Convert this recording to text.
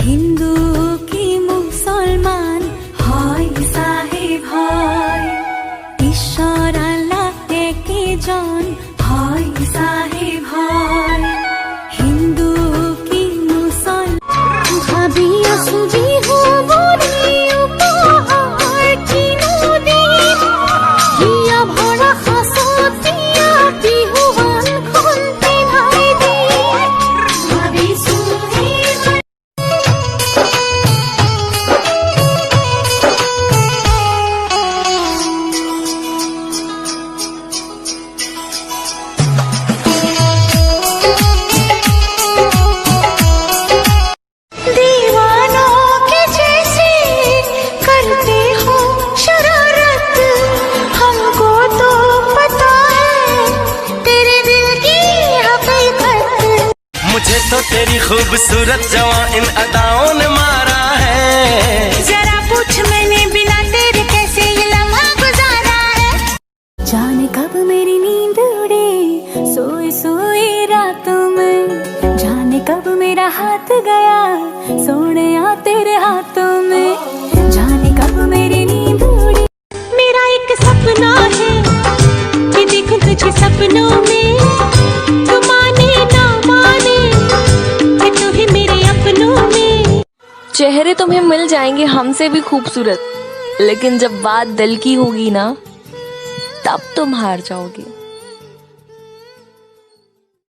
হিন্দু কি মুসলমান হয় সাহেব হয়, ঈশ্বর আল্লাহ একে জন হয় সাহেব হয়। হিন্দু কি মুসলমান ভাবি আসবি হবনি উপহার চিনুদিন হিয়া ভরা হাসতিয়া বিহুয়ান খুলতে ভাই দিন ভাবি সুহি मुझे तो तेरी खूबसूरत जवां इन अदाओं ने मारा है। जरा पूछ मैंने बिना तेरे कैसे ये लम्हा गुजारा है। जाने कब मेरी नींद उड़े सोई सोई रातों में, जाने कब मेरा हाथ गया सोने आ तेरे हाथों में, जाने कब मेरी नींद उड़ी। मेरा एक सपना है कि देखूं तुझे सपनों में, तू माने ना माने तू ही मेरे अपनों में। चेहरे तुम्हें मिल जाएंगे हमसे भी खूबसूरत, लेकिन जब बात दिल की होगी ना तब तुम हार जाओगे।